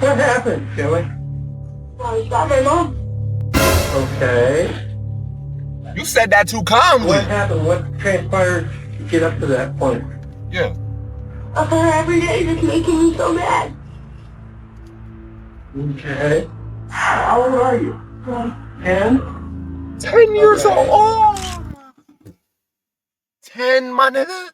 What happened, Joey? I shot my mom. Okay. You said that too calmly. What happened? What transpired to get up to that point? Yeah. Of her every day just making me so mad. Okay. How old are you? 10? 10 years old. Oh, 10, my nigga.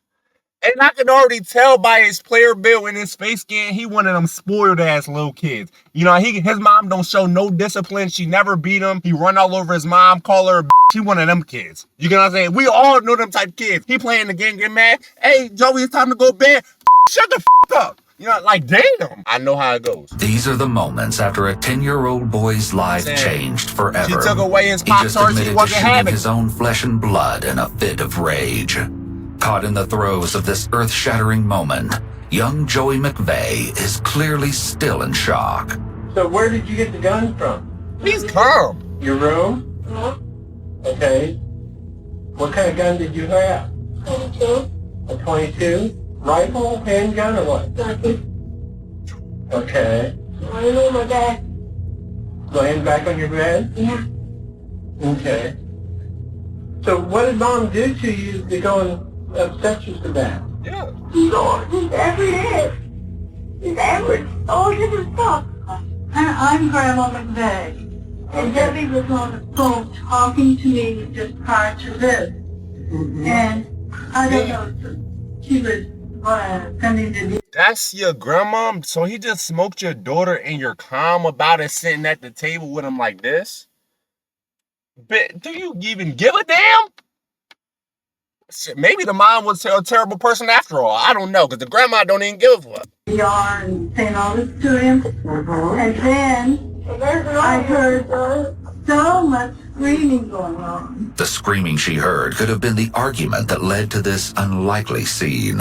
And I can already tell by his player bill and his face scan, he one of them spoiled ass little kids. You know, his mom don't show no discipline. She never beat him. He run all over his mom, call her a bitch. He one of them kids. You know what I'm saying? We all know them type kids. He playing the game, get mad. Hey, Joey, it's time to go to bed. Shut the up. You know, like, damn. I know how it goes. These are the moments after a 10-year-old boy's life changed forever. She took away his He just Pop-Tarts. He admitted to wasn't shooting having his own flesh and blood in a fit of rage. Caught in the throes of this earth-shattering moment, young Joey McVeigh is clearly still in shock. So where did you get the gun from? He's calm. Your room? No. Okay. What kind of gun did you have? 22. A 22? Rifle, handgun, or what? Nothing. Okay. I know my dad. Laying back on your bed? Yeah. Okay. So what did mom do to you to go and upset you so bad? Yeah. Just every day. All different stuff. I'm Grandma McVeigh, and Debbie was on the phone talking to me just prior to this. And I don't know, she was sending the... That's your grandma? So he just smoked your daughter and you're calm about it sitting at the table with him like this? But do you even give a damn? Shit, maybe the mom was a terrible person after all. I don't know, because the grandma don't even give a fuck. ER and saying all this to him. And then I heard so much screaming going on. The screaming she heard could have been the argument that led to this unlikely scene.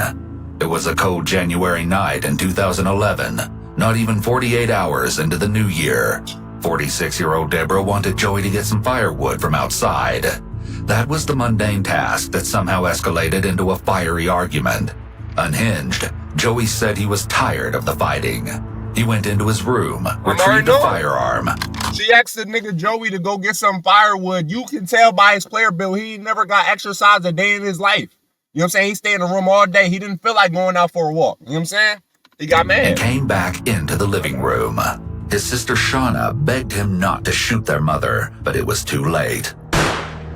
It was a cold January night in 2011, not even 48 hours into the new year. 46-year-old Deborah wanted Joey to get some firewood from outside. That was the mundane task that somehow escalated into a fiery argument. Unhinged, Joey said he was tired of the fighting. He went into his room, retrieved a firearm. She asked the nigga Joey to go get some firewood. You can tell by his player bill, he never got exercise a day in his life. You know what I'm saying? He stayed in the room all day. He didn't feel like going out for a walk. You know what I'm saying? He got mad. And came back into the living room. His sister Shauna begged him not to shoot their mother, but it was too late.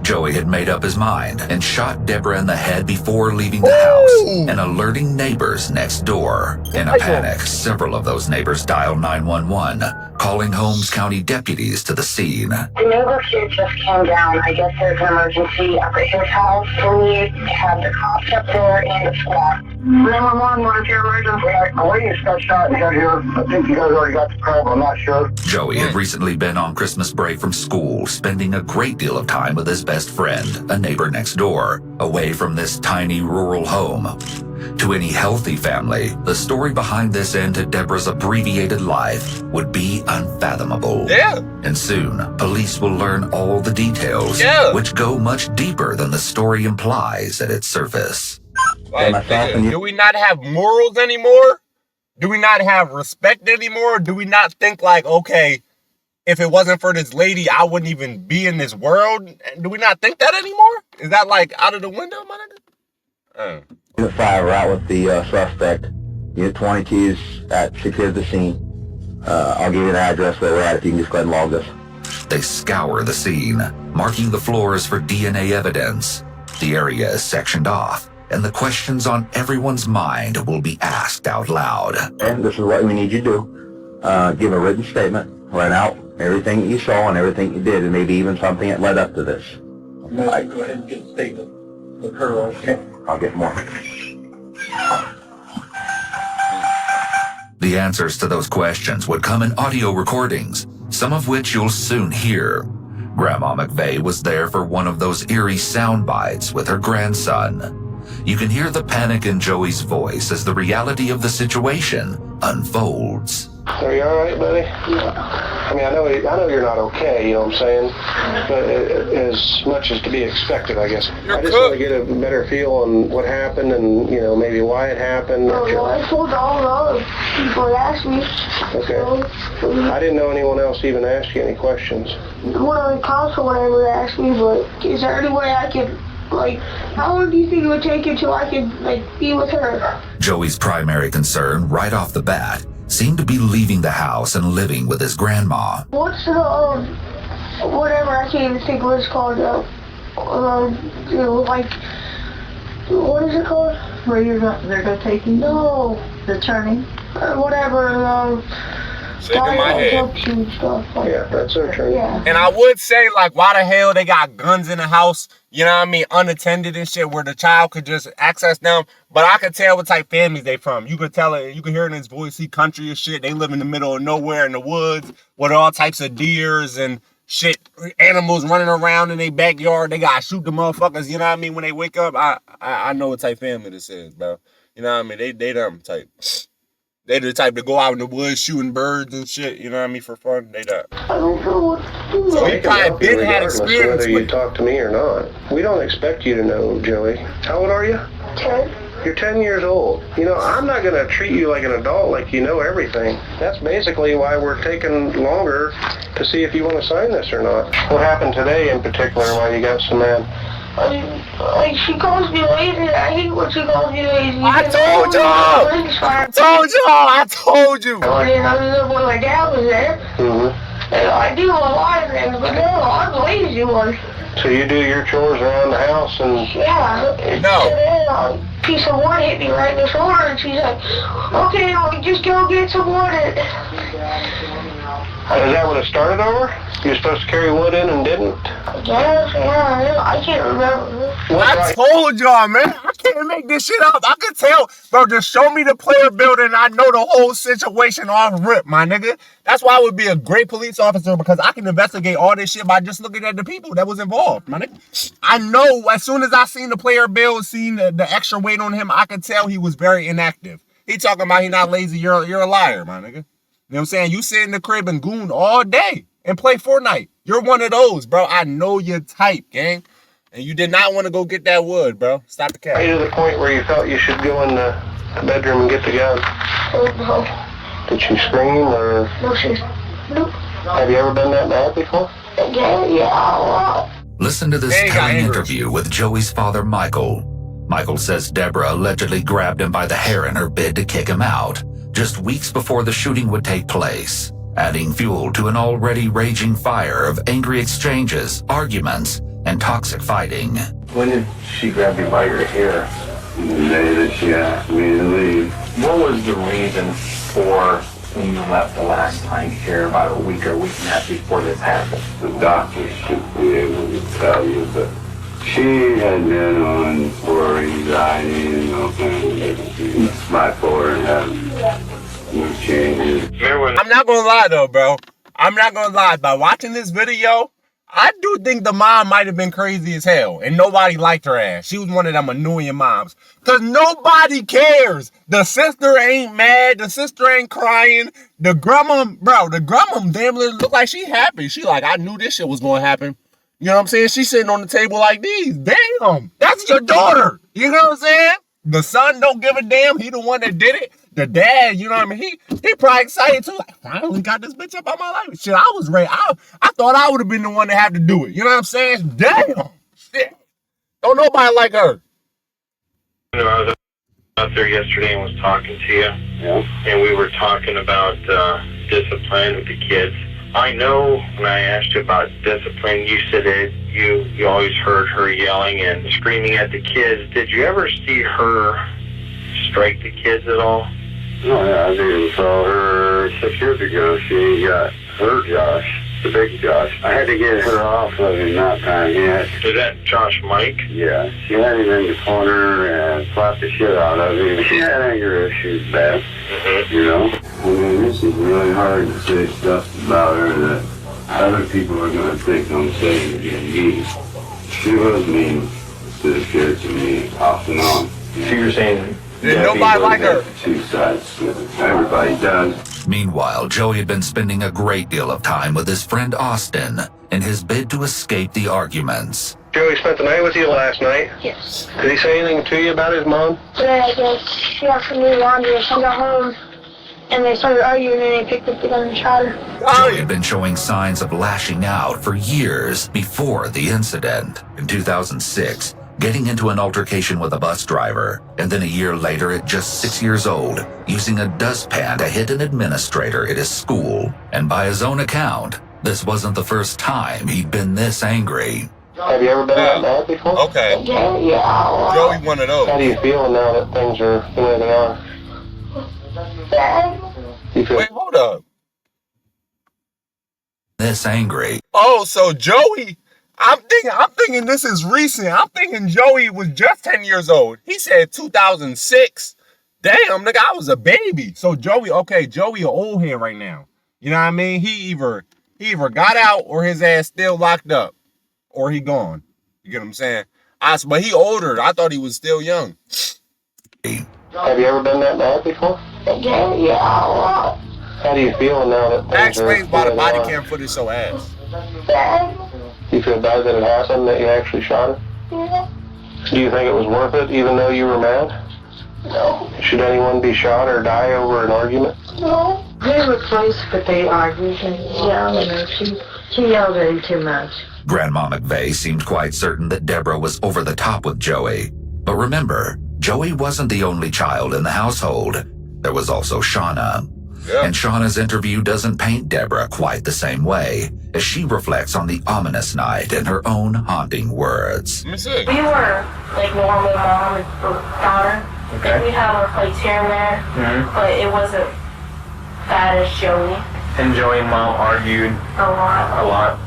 Joey had made up his mind and shot Deborah in the head before leaving the house and alerting neighbors next door. In a panic, several of those neighbors dialed 911, calling Holmes County deputies to the scene. The neighbor kid just came down. I guess there's an emergency up at his house. We have the cops up there and the squad. 911, what is your emergency? The lady just got shot and got here. I think you guys already got the call, but I'm not sure. Joey had recently been on Christmas break from school, spending a great deal of time with his best friend, a neighbor next door, away from this tiny rural home. To any healthy family, the story behind this end to Deborah's abbreviated life would be unfathomable. Yeah. And soon, police will learn all the details, which go much deeper than the story implies at its surface. Like, nigga, do we not have morals anymore? Do we not have respect anymore? Do we not think like, okay, if it wasn't for this lady, I wouldn't even be in this world? Do we not think that anymore? Is that like out of the window, my nigga? Unit 5 are out with the suspect. Unit 22 is secured the scene. I'll give you an address where we're at if you can just go ahead and log this. They scour the scene, marking the floors for DNA evidence. The area is sectioned off, and the questions on everyone's mind will be asked out loud. And this is what we need you to do. Give a written statement, write out everything that you saw and everything you did, and maybe even something that led up to this. Go ahead and get a statement with her, okay? I'll get more. The answers to those questions would come in audio recordings, some of which you'll soon hear. Grandma McVeigh was there for one of those eerie sound bites with her grandson. You can hear the panic in Joey's voice as the reality of the situation unfolds. Are you all right, buddy? Yeah. I mean, I know you're not okay, you know what I'm saying? But as much as to be expected, I guess. I just want to get a better feel on what happened and, you know, maybe why it happened. Well, I told all the other people that asked me. Okay. I didn't know anyone else even asked you any questions. One of the cops or whatever asked me, but is there any way I could, like, how long do you think it would take until I could, like, be with her? Joey's primary concern right off the bat seemed to be leaving the house and living with his grandma. What's the, whatever, I can't even think what it's called, you know, like, what is it called? Where they're gonna take you? No. The turning? Whatever, Shaking my head. and stuff. Yeah, that's their turn. Yeah. And I would say, like, why the hell they got guns in the house, you know what I mean, unattended and shit, where the child could just access them. But I could tell what type of families they from. You could tell it, you could hear in his voice, he country and shit. They live in the middle of nowhere in the woods with all types of deers and shit, animals running around in their backyard. They gotta shoot the motherfuckers, you know what I mean, when they wake up. I know what type of family this is, bro. You know what I mean? They them type. They the type to go out in the woods shooting birds and shit, you know what I mean, for fun. They that. I don't know what to do. So he probably been had Regardless experience whether you with. talk to me or not. We don't expect you to know, Joey. How old are you? 10. You're 10 years old. You know, I'm not going to treat you like an adult, like you know everything. That's basically why we're taking longer to see if you want to sign this or not. What happened today in particular, why you got so mad? Like, she calls me lazy. I hate when she calls me lazy. I told y'all! I told you! And then when my dad was there, and I do a lot of things, but no, I'm the lazy one. So you do your chores around the house and... Yeah. No. And then a piece of wood hit me right in the shoulder, and she's like, okay, I'll just go get some wood. Is that what it started over? You were supposed to carry wood in and didn't? Yeah, I can't remember. I told y'all, man. I can't make this shit up. I could tell, bro. Just show me the player building. I know the whole situation off rip, my nigga. That's why I would be a great police officer, because I can investigate all this shit by just looking at the people that was involved, my nigga. I know as soon as I seen the player build, seen the extra weight on him, I could tell he was very inactive. He talking about he not lazy. You're a liar, my nigga. You know what I'm saying? You sit in the crib and goon all day and play Fortnite. You're one of those, bro. I know your type, gang. And you did not want to go get that wood, bro. Stop the cat. Are you to the point where you felt you should go in the bedroom and get the gun? No. Did she scream or... No, nope. Have you ever done that bad before? Yeah, a lot. Listen to this telling interview with Joey's father, Michael. Michael says Deborah allegedly grabbed him by the hair in her bid to kick him out, just weeks before the shooting would take place, adding fuel to an already raging fire of angry exchanges, arguments, and toxic fighting. When did she grab you by your hair? The day that she asked me to leave. What was the reason for when you left the last time here, about a week or week and a half before this happened? The doctors should be able to tell you, but she had been on for anxiety and all kinds of different bipolar and had mood changes. I'm not gonna lie though, bro. I'm not gonna lie. By watching this video, I do think the mom might have been crazy as hell, and nobody liked her ass. She was one of them annoying moms. Cause nobody cares. The sister ain't mad. The sister ain't crying. The grandma, bro, damn near look like she happy. She like, I knew this shit was gonna happen. You know what I'm saying? She's sitting on the table like these. Damn, that's your daughter. You know what I'm saying? The son don't give a damn. He the one that did it. The dad, you know what I mean? He probably excited too. Like, finally got this bitch up on my life. Shit, I was ready. I thought I would have been the one to have to do it. You know what I'm saying? Damn. Shit. Don't nobody like her. You know, I was out there yesterday and was talking to you. Yeah. And we were talking about discipline with the kids. I know when I asked you about discipline, you said that you always heard her yelling and screaming at the kids. Did you ever see her strike the kids at all? No, yeah, I didn't saw her 6 years ago. She got her Josh, the big Josh. I had to get her off of him that time yet. Is that Josh Mike? Yeah, she had him in the corner and slapped the shit out of him. She had anger issues bad, you know? I mean, this is really hard to say stuff about her that other people are going to think I'm saying to be mean. She was mean to the kids and me off and on. So you're saying... Did nobody like her? Two sides. Everybody does. Meanwhile, Joey had been spending a great deal of time with his friend Austin in his bid to escape the arguments. Joey spent the night with you last night? Yes. Did he say anything to you about his mom? Today, I guess, she got some new laundry and she got home and they started arguing and they picked up the gun and shot her. Joey had been showing signs of lashing out for years before the incident. In 2006, getting into an altercation with a bus driver, and then a year later at just 6 years old, using a dustpan to hit an administrator at his school. And by his own account, this wasn't the first time he'd been this angry. Have you ever been that mad before? Okay. Yeah. Joey one of those. How do you feel now that things are the way they are? You feel Wait, hold up. This angry. Oh, so Joey, I'm thinking this is recent. I'm thinking Joey was just 10 years old. He said 2006. Damn, nigga, I was a baby. So Joey an old head right now. You know what I mean? He either got out or his ass still locked up. Or he gone. You get what I'm saying? But he older. I thought he was still young. Have you ever been that mad before? Yeah. How do you feel now that That things are explains why the they body are? cam footage so ass. You feel bad that it happened, that you actually shot her? Yeah. Do you think it was worth it, even though you were mad? No. Should anyone be shot or die over an argument? No. They were close, but they argued and yelled, she yelled at him too much. Grandma McVeigh seemed quite certain that Deborah was over the top with Joey. But remember, Joey wasn't the only child in the household. There was also Shauna. Yeah. And Shauna's interview doesn't paint Deborah quite the same way, as she reflects on the ominous night in her own haunting words. Let me see. We were like normal mom and daughter. Okay. And we had our fights here and there, but it wasn't bad as Joey. And Joey and Mom argued A lot.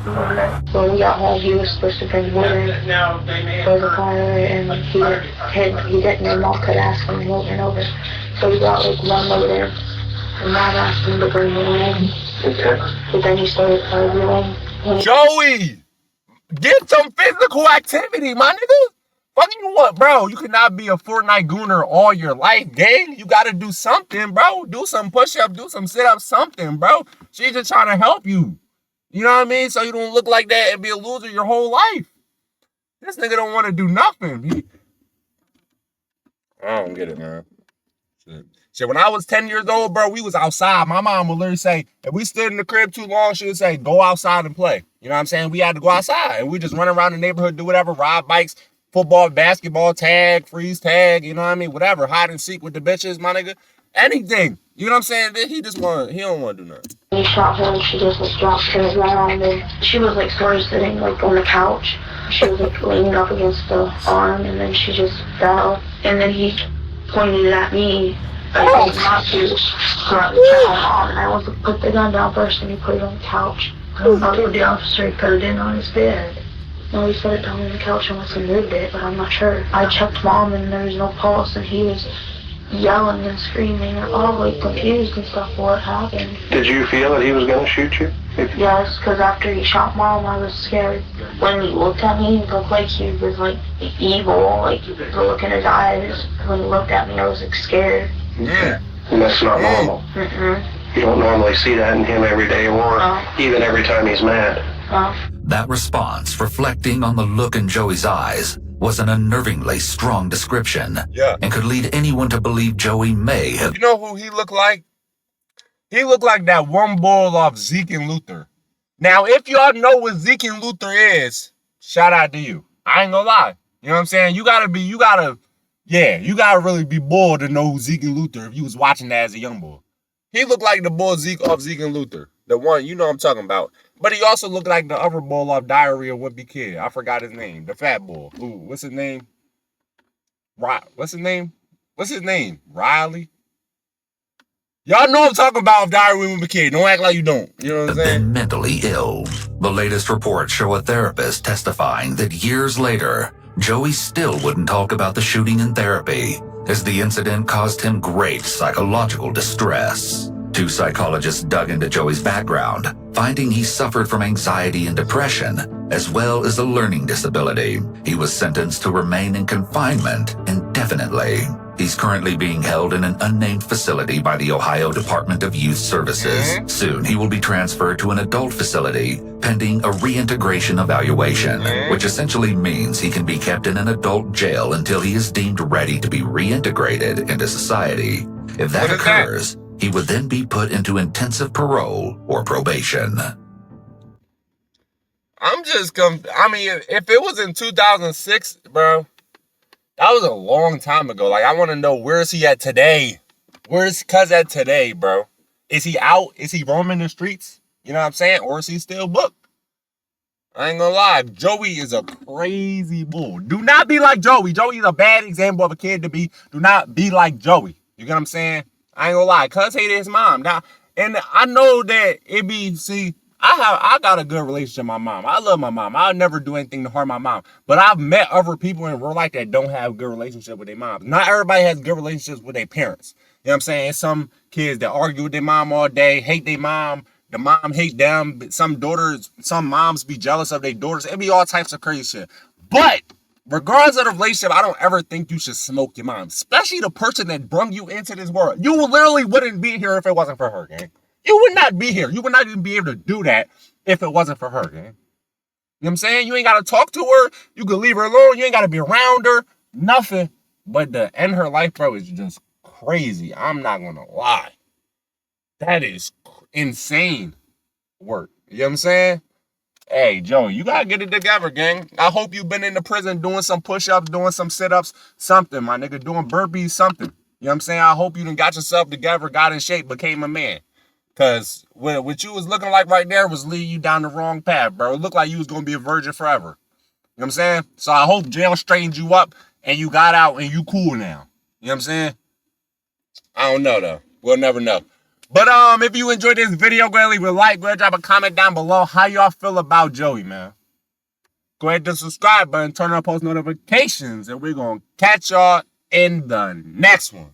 When we got home, he was supposed to bring water for the fire, and he didn't, and Mom could ask him over and over. So we got like one over there, and Mom asked him to bring water. But then he started arguing. Joey, get some physical activity, my nigga. Fuck you what, bro? You cannot be a Fortnite gooner all your life, gang. You gotta do something, bro. Do some push-ups, do some sit-ups, something, bro. She's just trying to help you. You know what I mean? So you don't look like that and be a loser your whole life. This nigga don't want to do nothing. I don't get it, man. Shit, when I was 10 years old, bro, we was outside. My mom would literally say, if we stood in the crib too long, she would say, go outside and play. You know what I'm saying? We had to go outside. And we just run around the neighborhood, do whatever, ride bikes, football, basketball, tag, freeze tag, you know what I mean? Whatever, hide and seek with the bitches, my nigga. Anything. You know what I'm saying? He don't want to do nothing. He shot her and she just like dropped her right on there. She was like sort of sitting like on the couch. She was like leaning up against the arm and then she just fell. And then he pointed at me like not to throw the on. And I was like, put the gun down first and he put it on the couch. I don't know if the officer put it in on his bed. No, he set it down on the couch unless he moved it, but I'm not sure. I checked Mom and there was no pulse and he was yelling and screaming and all like confused and stuff what happened. Did you feel that he was going to shoot you? Yes, because after he shot Mom, I was scared. When he looked at me, it looked like he was like evil, like the look in his eyes. When he looked at me, I was like scared. Yeah. And that's not normal. You don't normally see that in him every day or even every time he's mad. That response, reflecting on the look in Joey's eyes, was an unnervingly strong description. Yeah. And could lead anyone to believe Joey may have... You know who he looked like? He looked like that one bull off Zeke and Luther. Now, if y'all know what Zeke and Luther is, shout out to you. I ain't gonna lie. You know what I'm saying? You gotta really be bull to know who Zeke and Luther if you was watching that as a young boy. He looked like the bull Zeke off Zeke and Luther. The one, you know what I'm talking about. But he also looked like the other bull off Diary of Wimpy Kid. I forgot his name. The fat bull. Ooh, what's his name? What's his name? Riley? Y'all know I'm talking about Diary of Wimpy Kid. Don't act like you don't. You know what I'm saying? Been mentally ill. The latest reports show a therapist testifying that years later, Joey still wouldn't talk about the shooting in therapy, as the incident caused him great psychological distress. 2 psychologists dug into Joey's background, finding he suffered from anxiety and depression, as well as a learning disability. He was sentenced to remain in confinement indefinitely. He's currently being held in an unnamed facility by the Ohio Department of Youth Services. Soon, he will be transferred to an adult facility pending a reintegration evaluation, which essentially means he can be kept in an adult jail until he is deemed ready to be reintegrated into society. If that occurs, he would then be put into intensive parole or probation. I'm just I mean, if it was in 2006, bro, that was a long time ago. Like, I want to know, where is he at today? Where's cuz at today, bro? Is he out? Is he roaming the streets? You know what I'm saying? Or is he still booked? I ain't gonna lie. Joey is a crazy bull. Do not be like Joey. Joey's a bad example of a kid to be. Do not be like Joey. You get what I'm saying? I ain't gonna lie. Cuz hated his mom. Now, and I know that it be, see, I got a good relationship with my mom. I love my mom. I'll never do anything to harm my mom. But I've met other people in real life that don't have a good relationship with their moms. Not everybody has good relationships with their parents. You know what I'm saying? It's some kids that argue with their mom all day, hate their mom. The mom hate them. Some daughters, some moms be jealous of their daughters. It be all types of crazy shit. But regardless of the relationship, I don't ever think you should smoke your mom. Especially the person that brought you into this world. You literally wouldn't be here if it wasn't for her, gang. You would not be here. You would not even be able to do that if it wasn't for her, gang. You know what I'm saying? You ain't got to talk to her. You could leave her alone. You ain't got to be around her. Nothing. But to end her life, bro, is just crazy. I'm not going to lie. That is insane work. You know what I'm saying? Hey, Joey, you got to get it together, gang. I hope you've been in the prison doing some push-ups, doing some sit-ups, something, my nigga, doing burpees, something. You know what I'm saying? I hope you done got yourself together, got in shape, became a man. Because what you was looking like right there was leading you down the wrong path, bro. It looked like you was going to be a virgin forever. You know what I'm saying? So I hope jail straightened you up and you got out and you cool now. You know what I'm saying? I don't know, though. We'll never know. But if you enjoyed this video, go ahead and leave a like. Go ahead and drop a comment down below how y'all feel about Joey, man. Go ahead and subscribe button, turn on post notifications, and we're going to catch y'all in the next one.